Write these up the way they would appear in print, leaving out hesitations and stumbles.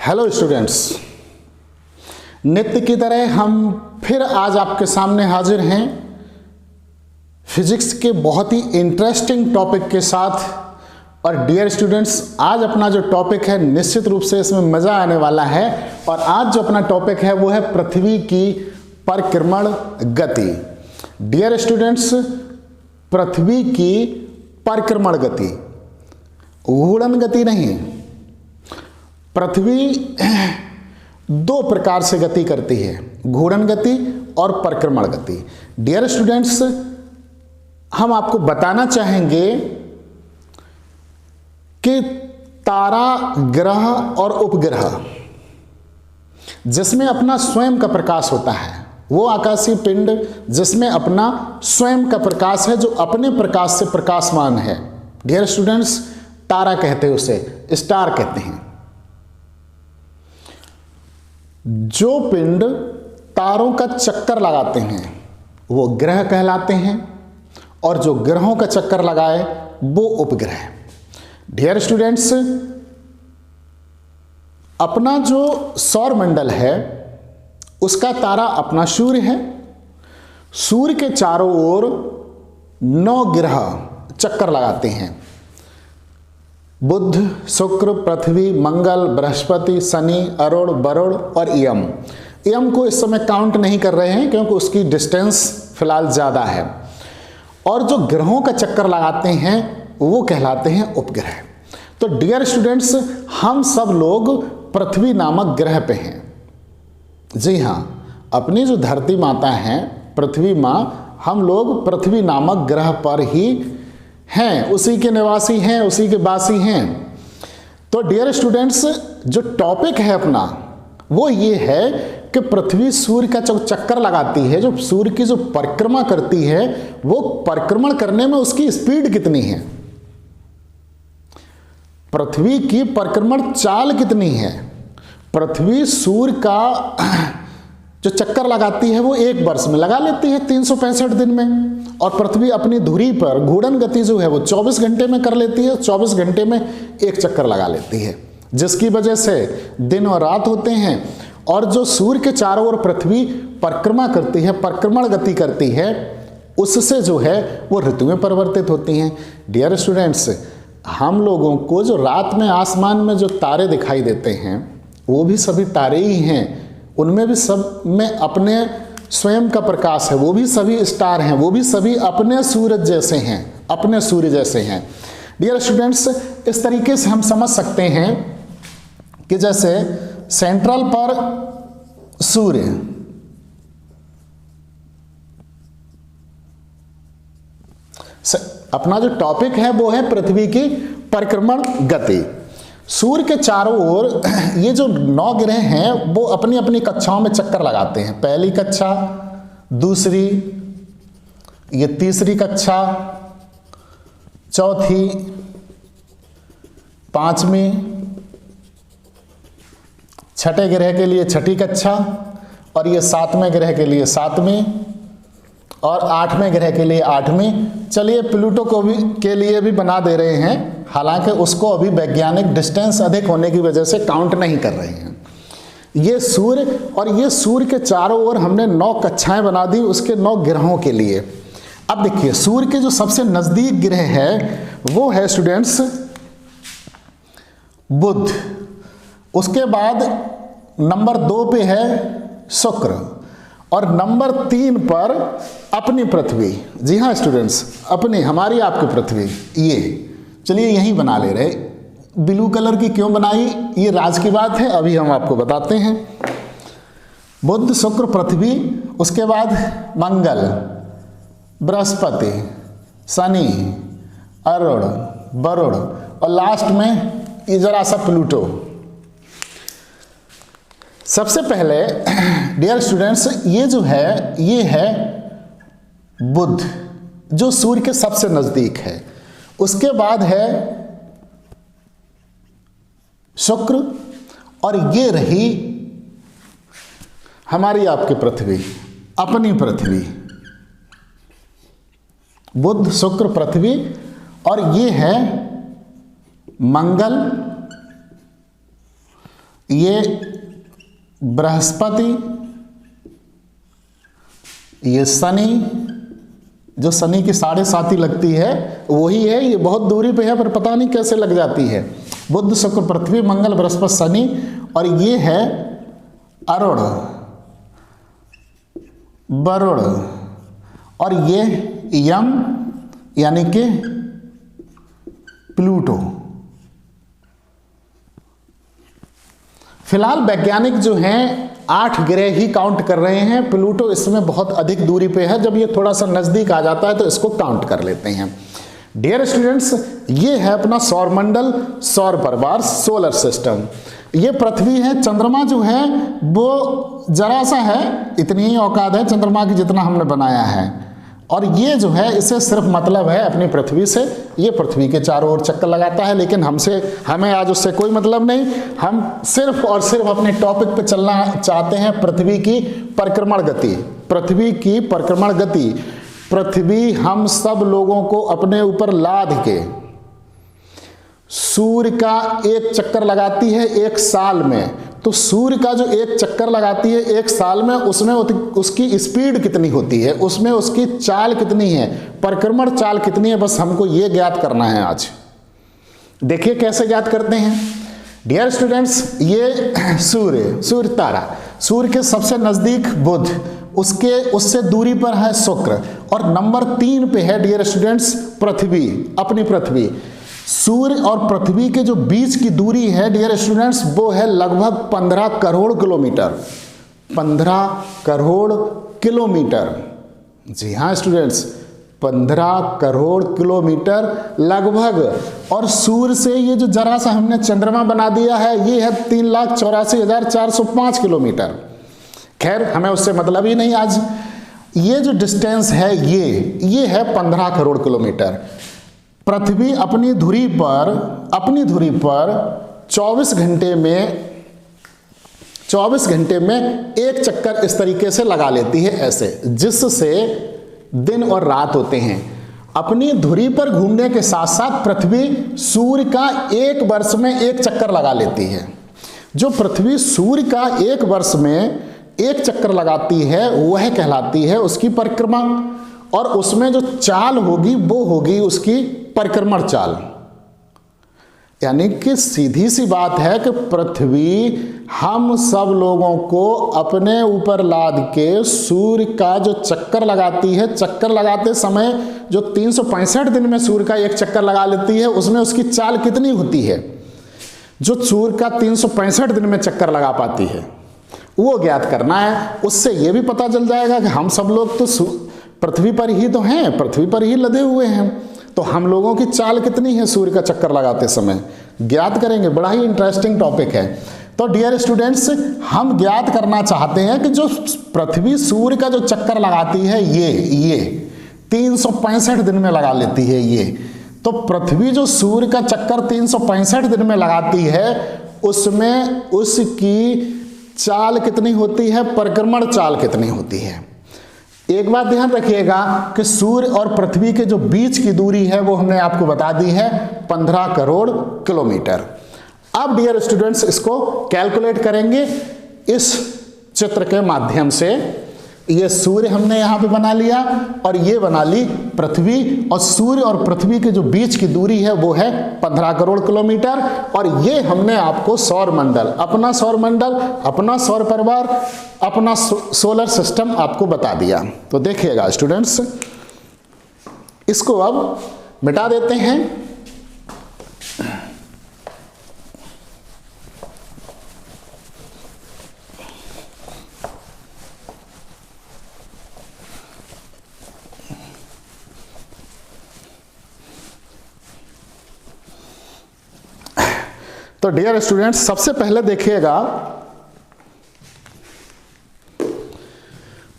Hello students, नित्य की तरह हम फिर आज आपके सामने हाजिर हैं फिजिक्स के बहुत ही इंटरेस्टिंग टॉपिक के साथ। और डियर स्टूडेंट्स, आज अपना जो टॉपिक है निश्चित रूप से इसमें मज़ा आने वाला है। और आज जो अपना टॉपिक है वो है पृथ्वी की परिक्रमण गति। डियर स्टूडेंट्स, पृथ्वी की परिक्रमण गति, घूर्णन गति नहीं। पृथ्वी दो प्रकार से गति करती है, घूर्णन गति और परिक्रमण गति। डियर स्टूडेंट्स, हम आपको बताना चाहेंगे कि तारा, ग्रह और उपग्रह जिसमें अपना स्वयं का प्रकाश होता है, वो आकाशीय पिंड जिसमें अपना स्वयं का प्रकाश है, जो अपने प्रकाश से प्रकाशमान है, डियर स्टूडेंट्स, तारा कहते हैं, उसे स्टार कहते हैं। जो पिंड तारों का चक्कर लगाते हैं वो ग्रह कहलाते हैं, और जो ग्रहों का चक्कर लगाए वो उपग्रह। डियर स्टूडेंट्स, अपना जो सौर मंडल है उसका तारा अपना सूर्य है। सूर्य के चारों ओर 9 ग्रह चक्कर लगाते हैं, बुध, शुक्र, पृथ्वी, मंगल, बृहस्पति, शनि, अरुण, वरुण और यम। यम को इस समय काउंट नहीं कर रहे हैं क्योंकि उसकी डिस्टेंस फिलहाल ज़्यादा है। और जो ग्रहों का चक्कर लगाते हैं वो कहलाते हैं उपग्रह। तो डियर स्टूडेंट्स, हम सब लोग पृथ्वी नामक ग्रह पे हैं। जी हाँ, अपनी जो धरती माता है पृथ्वी माँ, हम लोग पृथ्वी नामक ग्रह पर ही हैं, उसी के निवासी हैं, उसी के वासी हैं। तो डियर स्टूडेंट्स, जो टॉपिक है अपना वो ये है कि पृथ्वी सूर्य का जो चक्कर लगाती है, जो सूर्य की जो परिक्रमा करती है, वो परिक्रमण करने में उसकी स्पीड कितनी है, पृथ्वी की परिक्रमण चाल कितनी है। पृथ्वी सूर्य का जो चक्कर लगाती है वो एक वर्ष में लगा लेती है, 365 दिन में। और पृथ्वी अपनी धुरी पर घूर्णन गति जो है वो 24 घंटे में कर लेती है, 24 घंटे में एक चक्कर लगा लेती है, जिसकी वजह से दिन और रात होते हैं। और जो सूर्य के चारों ओर पृथ्वी परिक्रमा करती है, परिक्रमण गति करती है, उससे जो है वो ऋतुएं परिवर्तित होती हैं। डियर स्टूडेंट्स, हम लोगों को जो रात में आसमान में जो तारे दिखाई देते हैं वो भी सभी तारे ही हैं, उनमें भी सब में अपने स्वयं का प्रकाश है, वो भी सभी स्टार हैं, वो भी सभी अपने सूरज जैसे हैं, अपने सूर्य जैसे हैं। डियर स्टूडेंट्स, इस तरीके से हम समझ सकते हैं कि जैसे सेंट्रल पर सूर्य, अपना जो टॉपिक है वो है पृथ्वी की परिक्रमण गति। सूर्य के चारों ओर ये जो 9 ग्रह हैं वो अपनी अपनी कक्षाओं में चक्कर लगाते हैं। पहली कक्षा, दूसरी, ये तीसरी कक्षा, चौथी, पांचवी, छठे ग्रह के लिए छठी कक्षा, और ये 7वें ग्रह के लिए 7वीं, और 8वें ग्रह के लिए 8वीं। चलिए प्लूटो को भी के लिए भी बना दे रहे हैं, हालांकि उसको अभी वैज्ञानिक डिस्टेंस अधिक होने की वजह से काउंट नहीं कर रहे हैं। ये सूर्य, और ये सूर्य के चारों ओर हमने 9 कक्षाएं बना दी उसके 9 ग्रहों के लिए। अब देखिए, सूर्य के जो सबसे नजदीक ग्रह है वो है स्टूडेंट्स बुध। उसके बाद नंबर 2 पे है शुक्र, और नंबर 3 पर अपनी पृथ्वी। जी हाँ स्टूडेंट्स, अपनी, हमारी आपकी पृथ्वी। ये चलिए यही बना ले रहे। ब्लू कलर की क्यों बनाई, ये राज की बात है, अभी हम आपको बताते हैं। बुध, शुक्र, पृथ्वी, उसके बाद मंगल, बृहस्पति, शनि, अरुण, वरुण, और लास्ट में ये जरा सा प्लूटो। सबसे पहले डियर स्टूडेंट्स, ये जो है ये है बुध, जो सूर्य के सबसे नजदीक है। उसके बाद है शुक्र, और ये रही हमारी आपकी पृथ्वी, अपनी पृथ्वी। बुध, शुक्र, पृथ्वी, और ये है मंगल, ये बृहस्पति, ये शनि, जो शनि की 7.5 लगती है वही है, ये बहुत दूरी पे है पर पता नहीं कैसे लग जाती है। बुध शुक्र पृथ्वी मंगल बृहस्पति शनि, और ये है अरुण, वरुण, और ये यम यानी कि प्लूटो। फिलहाल वैज्ञानिक जो हैं 8 ग्रह ही काउंट कर रहे हैं, प्लूटो इसमें बहुत अधिक दूरी पे है, जब ये थोड़ा सा नजदीक आ जाता है तो इसको काउंट कर लेते हैं। डियर स्टूडेंट्स, ये है अपना सौरमंडल, सौर परिवार, सोलर सिस्टम। ये पृथ्वी है, चंद्रमा जो है वो जरा सा है, इतनी ही औकात है चंद्रमा की जितना हमने बनाया है, और ये जो है इसे सिर्फ मतलब है अपनी पृथ्वी से, ये पृथ्वी के चारों ओर चक्कर लगाता है, लेकिन हमें आज उससे कोई मतलब नहीं। हम सिर्फ और सिर्फ अपने टॉपिक पे चलना चाहते हैं, पृथ्वी की परिक्रमण गति, पृथ्वी की परिक्रमण गति। पृथ्वी हम सब लोगों को अपने ऊपर लाद के सूर्य का एक चक्कर लगाती है एक साल में, तो सूर्य का जो एक चक्कर लगाती है एक साल में, उसमें उसकी स्पीड कितनी होती है, उसमें उसकी चाल कितनी है, परिक्रमण चाल कितनी है, बस हमको ये ज्ञात करना है आज। देखिए कैसे ज्ञात करते हैं। डियर स्टूडेंट्स, ये सूर्य तारा, सूर्य के सबसे नजदीक बुध, उससे दूरी पर है शुक्र, और नंबर 3 पे है डियर स्टूडेंट्स पृथ्वी, अपनी पृथ्वी। सूर्य और पृथ्वी के जो बीच की दूरी है डियर स्टूडेंट्स, वो है लगभग 15 करोड़ किलोमीटर, 15 करोड़ किलोमीटर। जी हाँ स्टूडेंट्स, 15 करोड़ किलोमीटर लगभग। और सूर्य से ये जो जरा सा हमने चंद्रमा बना दिया है, ये है 3,84,405 किलोमीटर। खैर हमें उससे मतलब ही नहीं आज। ये जो डिस्टेंस है ये है 15 करोड़ किलोमीटर। पृथ्वी अपनी धुरी पर 24 घंटे में एक चक्कर इस तरीके से लगा लेती है ऐसे, जिससे दिन और रात होते हैं। अपनी धुरी पर घूमने के साथ साथ पृथ्वी सूर्य का एक वर्ष में एक चक्कर लगा लेती है। जो पृथ्वी सूर्य का एक वर्ष में एक चक्कर लगाती है वह कहलाती है उसकी परिक्रमा, और उसमें जो चाल होगी वो होगी उसकी परिक्रमण चाल। यानी कि सीधी सी बात है कि पृथ्वी हम सब लोगों को अपने ऊपर लाद के सूर्य का जो चक्कर लगाती है, चक्कर लगाते समय जो 365 दिन में सूर्य का एक चक्कर लगा लेती है, उसमें उसकी चाल कितनी होती है, जो सूर्य का 365 दिन में चक्कर लगा पाती है, वो ज्ञात करना है। उससे ये भी पता चल जाएगा कि हम सब लोग तो पृथ्वी पर ही तो हैं, पृथ्वी पर ही लदे हुए हैं, तो हम लोगों की चाल कितनी है सूर्य का चक्कर लगाते समय ज्ञात करेंगे। बड़ा ही इंटरेस्टिंग टॉपिक है। तो डियर स्टूडेंट्स, हम ज्ञात करना चाहते हैं कि जो पृथ्वी सूर्य का जो चक्कर लगाती है ये 365 दिन में लगा लेती है ये, तो पृथ्वी जो सूर्य का चक्कर 365 दिन में लगाती है, उसमें उसकी चाल कितनी होती है, परिक्रमण चाल कितनी होती है। एक बात ध्यान रखिएगा कि सूर्य और पृथ्वी के जो बीच की दूरी है वो हमने आपको बता दी है 15 करोड़ किलोमीटर। अब डियर स्टूडेंट्स, इसको कैलकुलेट करेंगे इस चित्र के माध्यम से। ये सूर्य हमने यहां पे बना लिया और ये बना ली पृथ्वी, और सूर्य और पृथ्वी के जो बीच की दूरी है वो है 15 करोड़ किलोमीटर। और ये हमने आपको सौर मंडल, अपना सौर परिवार, अपना सोलर सिस्टम आपको बता दिया। तो देखिएगा स्टूडेंट्स, इसको अब मिटा देते हैं। तो डियर स्टूडेंट्स, सबसे पहले देखिएगा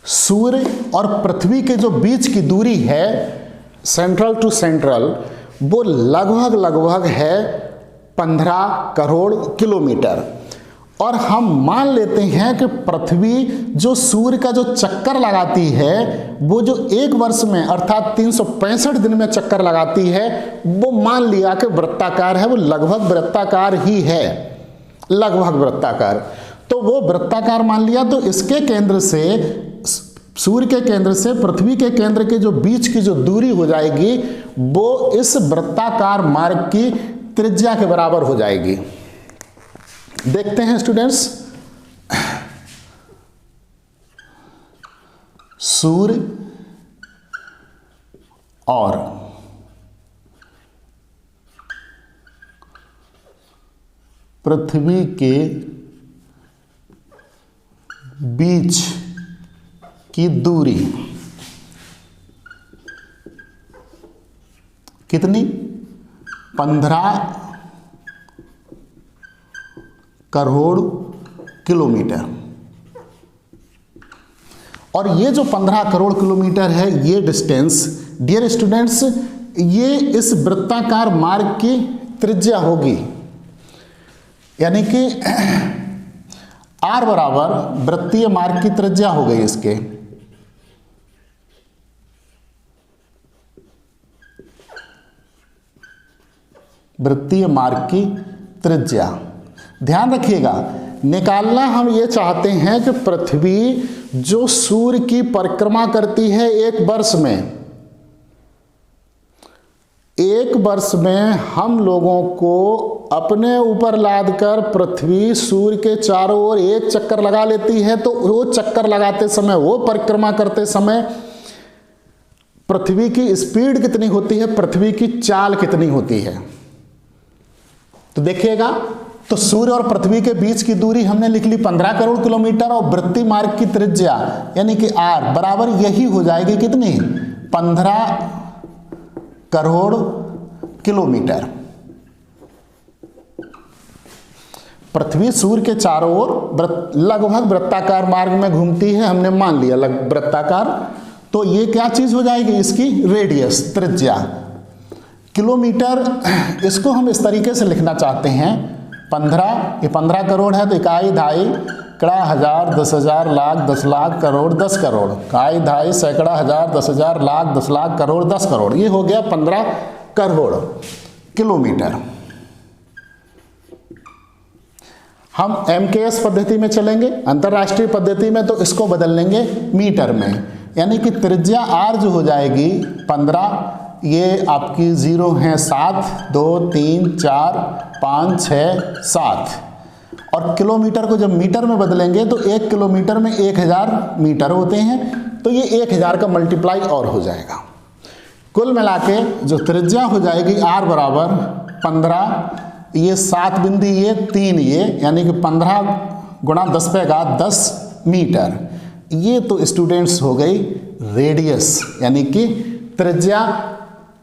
सूर्य और पृथ्वी के जो बीच की दूरी है सेंट्रल टू सेंट्रल, वो लगभग है 15 करोड़ किलोमीटर। और हम मान लेते हैं कि पृथ्वी जो सूर्य का जो चक्कर लगाती है वो जो एक वर्ष में अर्थात 365 दिन में चक्कर लगाती है, वो मान लिया कि वृत्ताकार है, वो लगभग वृत्ताकार ही है, लगभग वृत्ताकार। तो वो वृत्ताकार मान लिया, तो इसके केंद्र से, सूर्य के केंद्र से पृथ्वी के केंद्र के जो बीच की जो दूरी हो जाएगी वो इस वृत्ताकार मार्ग की त्रिज्या के बराबर हो जाएगी। देखते हैं स्टूडेंट्स, सूर्य और पृथ्वी के बीच की दूरी कितनी? 15 करोड़ किलोमीटर। और ये जो 15 करोड़ किलोमीटर है, ये डिस्टेंस डियर स्टूडेंट्स, ये इस वृत्ताकार मार्ग की त्रिज्या होगी। यानी कि r बराबर वृत्तीय मार्ग की त्रिज्या हो गई इसके। वृत्तीय मार्ग की त्रिज्या ध्यान रखिएगा, निकालना हम ये चाहते हैं कि पृथ्वी जो सूर्य की परिक्रमा करती है एक वर्ष में हम लोगों को अपने ऊपर लादकर पृथ्वी सूर्य के चारों ओर एक चक्कर लगा लेती है, तो वो चक्कर लगाते समय, वो परिक्रमा करते समय पृथ्वी की स्पीड कितनी होती है, पृथ्वी की चाल कितनी होती है। तो देखिएगा, तो सूर्य और पृथ्वी के बीच की दूरी हमने लिख ली 15 करोड़ किलोमीटर, और वृत्तीय मार्ग की त्रिज्या यानी कि r बराबर यही हो जाएगी कितनी? 15 करोड़ किलोमीटर। पृथ्वी सूर्य के चारों ओर लगभग वृत्ताकार मार्ग में घूमती है, हमने मान लिया वृत्ताकार। तो ये क्या चीज हो जाएगी? इसकी रेडियस, त्रिज्या। किलोमीटर, इसको हम इस तरीके से लिखना चाहते हैं, 15, ये 15 करोड़ है तो इकाई, ढाई, कड़ा, हजार, 10,000, लाख, 10 लाख, करोड़, 10 करोड़, इकाई, ढाई, सैकड़ा, हजार, 10,000, लाख, 10 लाख, करोड़, 10 करोड़। ये हो गया 15 करोड़ किलोमीटर। हम MKS पद्धति में चलेंगे, अंतरराष्ट्रीय पद्धति में तो इसको बदल लेंगे मीटर में, यानी कि त्रिज्या r जो हो जाएगी 15, ये आपकी 0 है 7, 2, 3, 4, 5, 6, 7, और किलोमीटर को जब मीटर में बदलेंगे तो 1 किलोमीटर में 1000 मीटर होते हैं, तो ये 1000 का मल्टीप्लाई और हो जाएगा। कुल मिला के जो त्रिज्या हो जाएगी r बराबर 15, ये 7 बिंदी, ये 3, ये यानी कि 15 गुणा 10⁻10 मीटर। ये तो स्टूडेंट्स हो गई रेडियस, यानी कि त्रिज्या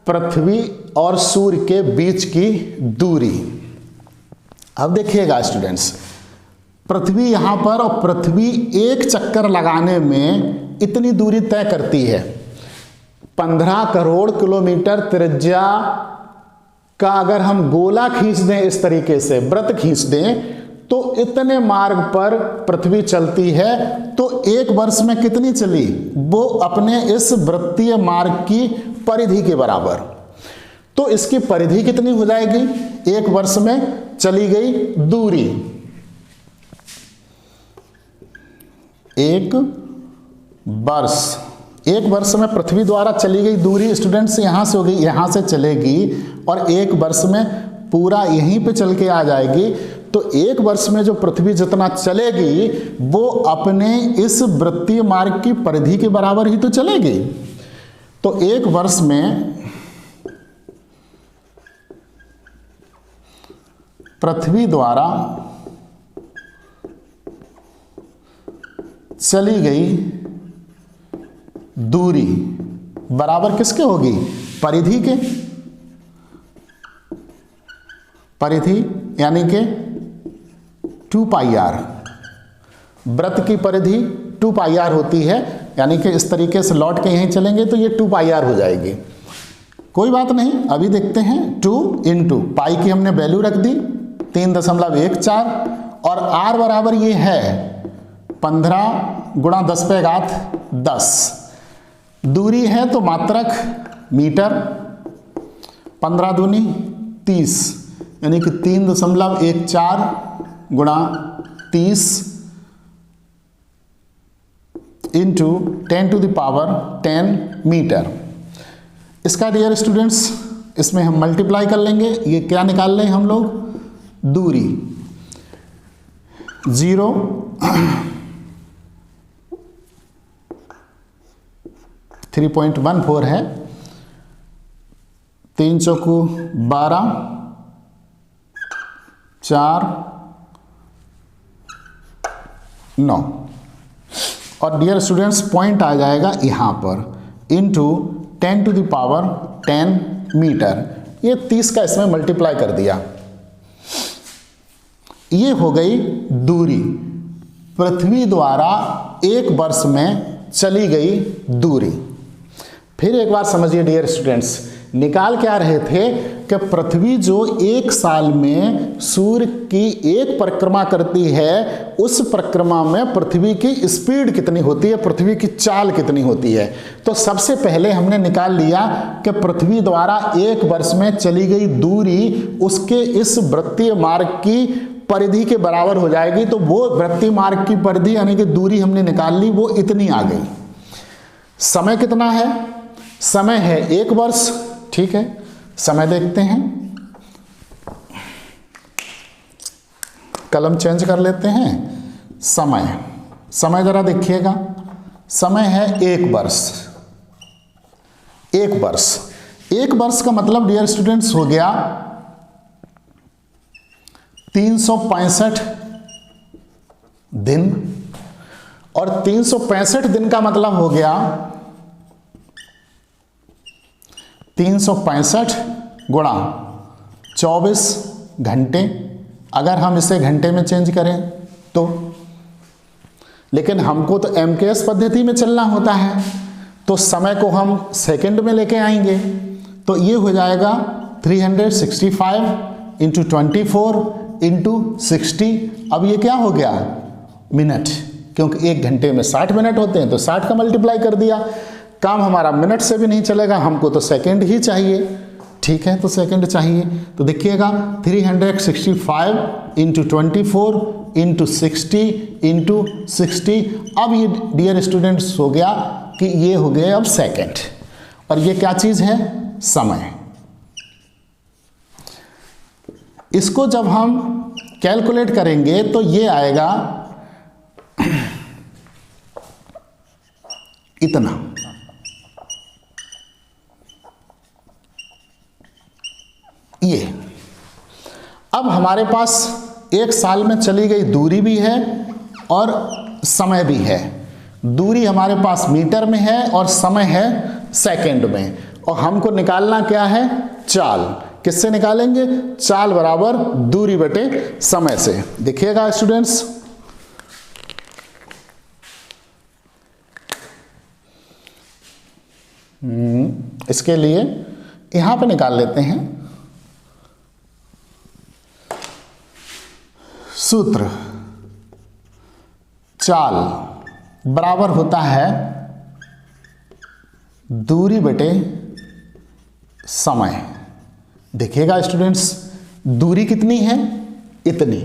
पृथ्वी और सूर्य के बीच की दूरी। अब देखिएगा स्टूडेंट्स, पृथ्वी यहाँ पर, और पृथ्वी एक चक्कर लगाने में इतनी दूरी तय करती है। 15 करोड़ किलोमीटर त्रिज्या का अगर हम गोला खींच दें, इस तरीके से वृत्त खींच दें, तो इतने मार्ग पर पृथ्वी चलती है, तो एक वर्ष में कितनी चली? वो अपने इस वृत्तीय मार्ग की परिधि के बराबर। तो इसकी परिधि कितनी हो जाएगी? एक वर्ष में चली गई दूरी, एक वर्ष में पृथ्वी द्वारा चली गई दूरी स्टूडेंट्स यहां से होगी, यहां से चलेगी, और एक वर्ष में पूरा यहीं पे चल के आ जाएगी। तो एक वर्ष में जो पृथ्वी जितना चलेगी वो अपने इस वृत्तीय मार्ग की परिधि के बराबर ही तो चलेगी। तो एक वर्ष में पृथ्वी द्वारा चली गई दूरी बराबर किसके होगी? परिधि के। परिधि यानी कि 2πr, वृत्त की परिधि 2πr होती है, यानी कि इस तरीके से लौट के यहीं चलेंगे तो ये 2πr हो जाएगी। कोई बात नहीं, अभी देखते हैं। 2 इंटू पाई की हमने वैल्यू रख दी 3.14, और r बराबर ये है 15 गुणा 10⁻10। दूरी है तो मात्रक मीटर, 15 दूनी 30, यानी कि 3.14 गुणा 30 इंटू 10⁻10 मीटर। इसका डियर स्टूडेंट्स इसमें हम मल्टीप्लाई कर लेंगे। ये क्या निकाल लें हम लोग, दूरी 0 3.14 है, 3 चौकू 12, 4 9, और डियर स्टूडेंट्स पॉइंट आ जाएगा यहाँ पर इंटू 10⁻10 मीटर। ये 30 का इसमें मल्टीप्लाई कर दिया। ये हो गई दूरी, पृथ्वी द्वारा एक वर्ष में चली गई दूरी। फिर एक बार समझिए डियर स्टूडेंट्स, निकाल क्या रहे थे कि पृथ्वी जो एक साल में सूर्य की एक परिक्रमा करती है, उस परिक्रमा में पृथ्वी की स्पीड कितनी होती है, पृथ्वी की चाल कितनी होती है। तो सबसे पहले हमने निकाल लिया कि पृथ्वी द्वारा एक वर्ष में चली गई दूरी उसके इस वृत्तीय मार्ग की परिधि के बराबर हो जाएगी। तो वो वृत्तीय मार्ग की परिधि यानी कि दूरी हमने निकाल ली, वो इतनी आ गई। समय कितना है, समय है 1 वर्ष। ठीक है, समय देखते हैं, कलम चेंज कर लेते हैं। समय जरा देखिएगा, समय है 1 वर्ष। 1 वर्ष का मतलब डियर स्टूडेंट्स हो गया 365 दिन, और 365 दिन का मतलब हो गया 365 गुणा 24 घंटे। अगर हम इसे घंटे में चेंज करें तो, लेकिन हमको तो एमकेएस पद्धति में चलना होता है, तो समय को हम सेकंड में लेके आएंगे। तो ये हो जाएगा 365 इंटू 24 इंटू 60। अब ये क्या हो गया, मिनट, क्योंकि 1 घंटे में 60 मिनट होते हैं, तो 60 का मल्टीप्लाई कर दिया। काम हमारा मिनट से भी नहीं चलेगा, हमको तो सेकंड ही चाहिए। ठीक है, तो सेकंड चाहिए। तो देखिएगा 365 इंटू 24 इंटू 60 इंटू 60। अब ये डियर स्टूडेंट्स हो गया कि ये हो गए अब सेकंड, और ये क्या चीज़ है, समय। इसको जब हम कैलकुलेट करेंगे तो ये आएगा इतना। ये अब हमारे पास एक साल में चली गई दूरी भी है और समय भी है। दूरी हमारे पास मीटर में है और समय है सेकंड में, और हमको निकालना क्या है, चाल। किससे निकालेंगे, चाल बराबर दूरी बटे समय से। देखिएगा स्टूडेंट्स, इसके लिए यहां पे निकाल लेते हैं सूत्र। चाल बराबर होता है दूरी बटे समय। देखिएगा स्टूडेंट्स, दूरी कितनी है, इतनी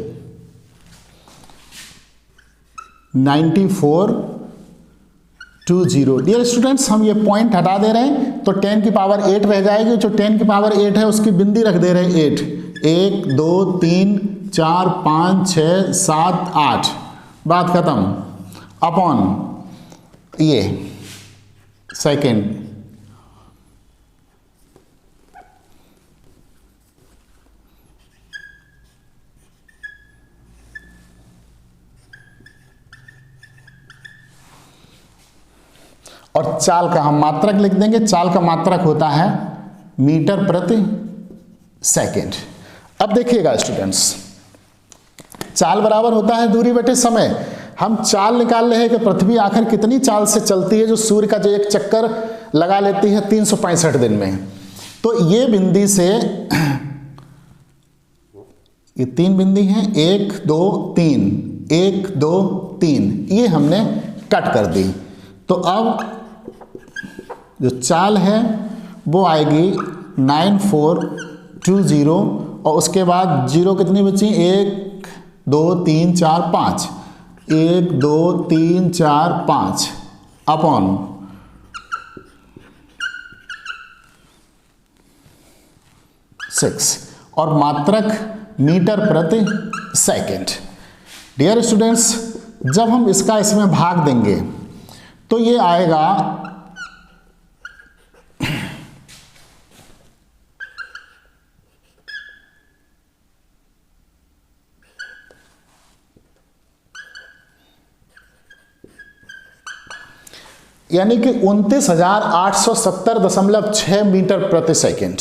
9420। डियर स्टूडेंट्स, हम ये पॉइंट हटा दे रहे हैं तो 10 की पावर 8 रह जाएगी। जो 10 की पावर 8 है उसकी बिंदी रख दे रहे हैं 8। 1 2 3 4 5 6 7 8, बात खत्म। अपॉन ये सेकेंड, और चाल का हम मात्रक लिख देंगे। चाल का मात्रक होता है मीटर प्रति सेकेंड। अब देखिएगा स्टूडेंट्स, चाल बराबर होता है दूरी बटे समय। हम चाल निकाल रहे हैं कि पृथ्वी आखिर कितनी चाल से चलती है, जो सूर्य का जो एक चक्कर लगा लेती है 365 दिन में। तो ये बिंदी से ये 3 बिंदी हैं, 1 2 3 1 2 3, ये हमने कट कर दी। तो अब जो चाल है वो आएगी 9420, और उसके बाद जीरो कितनी बची, 1 2 3 4 5, 1 2 3 4 5 अपॉन 6 और मात्रक मीटर प्रति सेकंड। डियर स्टूडेंट्स, जब हम इसका इसमें भाग देंगे तो ये आएगा यानी कि 29,870.6 मीटर प्रति सेकंड।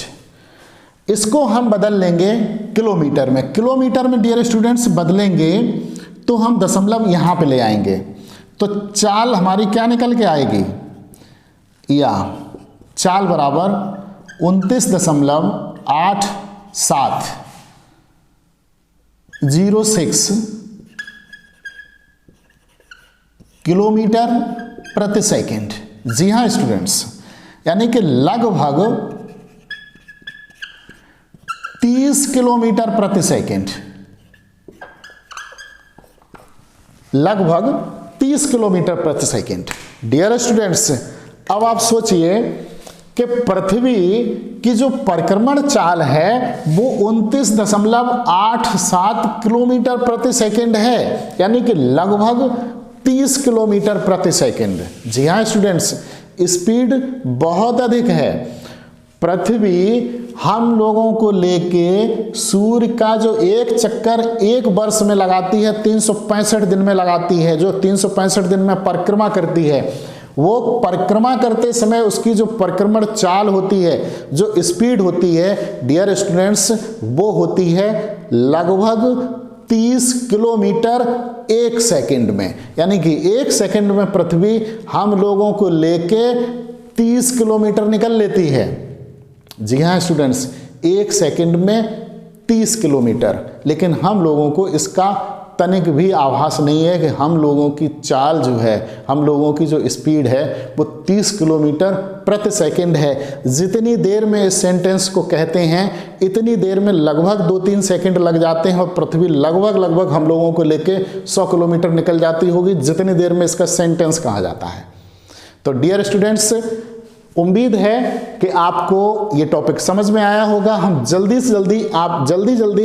इसको हम बदल लेंगे किलोमीटर में। किलोमीटर में डियर स्टूडेंट्स बदलेंगे तो हम दशमलव यहां पे ले आएंगे, तो चाल हमारी क्या निकल के आएगी, या चाल बराबर 29.8706 किलोमीटर प्रति सेकंड। जी हाँ स्टूडेंट्स, यानी कि लगभग 30 किलोमीटर प्रति सेकंड, लगभग 30 किलोमीटर प्रति सेकंड। डियर स्टूडेंट्स, अब आप सोचिए कि पृथ्वी की जो परिक्रमण चाल है वो 29.87 किलोमीटर प्रति सेकंड है, यानी कि लगभग 30 किलोमीटर प्रति सेकंड। जी हाँ स्टूडेंट्स, स्पीड बहुत अधिक है। पृथ्वी हम लोगों को लेके सूर्य का जो एक चक्कर एक वर्ष में लगाती है, 365 दिन में लगाती है, जो 365 दिन में परिक्रमा करती है, वो परिक्रमा करते समय उसकी जो परिक्रमण चाल होती है, जो स्पीड होती है डियर स्टूडेंट्स, वो होती है लगभग 30 किलोमीटर एक सेकंड में। यानी कि एक सेकंड में पृथ्वी हम लोगों को लेके 30 किलोमीटर निकल लेती है। जी हाँ स्टूडेंट्स, एक सेकंड में 30 किलोमीटर। लेकिन हम लोगों को इसका तनिक भी आभास नहीं है कि हम लोगों की चाल जो है, हम लोगों की जो स्पीड है वो 30 किलोमीटर प्रति सेकंड है। जितनी देर में इस सेंटेंस को कहते हैं इतनी देर में लगभग 2-3 सेकंड लग जाते हैं और पृथ्वी लगभग हम लोगों को लेके 100 किलोमीटर निकल जाती होगी, जितनी देर में इसका सेंटेंस कहा जाता है। तो डियर स्टूडेंट्स, उम्मीद है कि आपको ये टॉपिक समझ में आया होगा। हम जल्दी से जल्दी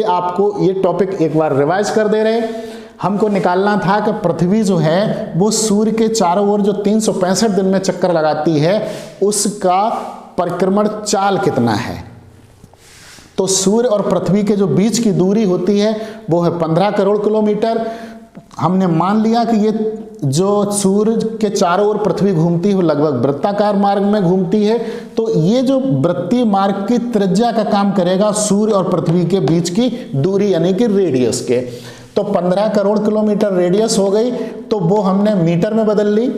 आपको ये टॉपिक एक बार रिवाइज कर दे रहे हैं। हमको निकालना था कि पृथ्वी जो है वो सूर्य के चारों ओर जो 365 दिन में चक्कर लगाती है उसका परिक्रमण चाल कितना है। तो सूर्य और पृथ्वी के जो बीच की दूरी होती है वो है 15 करोड़ किलोमीटर। हमने मान लिया कि ये जो सूर्य के चारों ओर पृथ्वी घूमती है वो लगभग वृत्ताकार मार्ग में घूमती है। तो ये जो वृत्तीय मार्ग की त्रिज्या का काम करेगा सूर्य और पृथ्वी के बीच की दूरी, यानी कि रेडियस के। तो 15 करोड़ किलोमीटर रेडियस हो गई, तो वो हमने मीटर में बदल ली।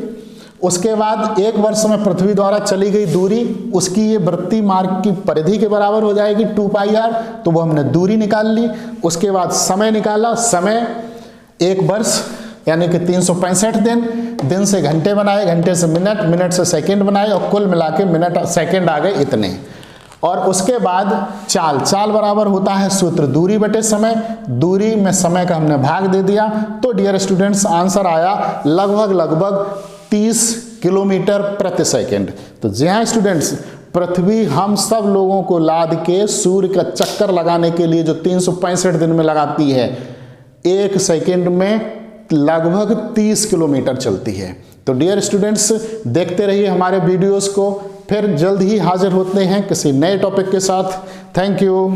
उसके बाद एक वर्ष में पृथ्वी द्वारा चली गई दूरी, उसकी ये वृत्तीय मार्ग की परिधि के बराबर हो जाएगी 2πr, तो वो हमने दूरी निकाल ली। उसके बाद समय निकाला, समय एक वर्ष यानी कि 365 दिन से घंटे बनाए, घंटे से मिनट, मिनट से सेकंड बनाए और कुल मिला के मिनट सेकंड आ गए इतने। और उसके बाद चाल बराबर होता है सूत्र दूरी बटे समय, दूरी में समय का हमने भाग दे दिया। तो डियर स्टूडेंट्स, आंसर आया लगभग 30 किलोमीटर प्रति सेकंड। तो जी हाँ स्टूडेंट्स, पृथ्वी हम सब लोगों को लाद के सूर्य का चक्कर लगाने के लिए जो 365 दिन में लगाती है, एक सेकंड में लगभग 30 किलोमीटर चलती है। तो डियर स्टूडेंट्स, देखते रहिए हमारे वीडियोस को, फिर जल्द ही हाजिर होते हैं किसी नए टॉपिक के साथ। Thank you.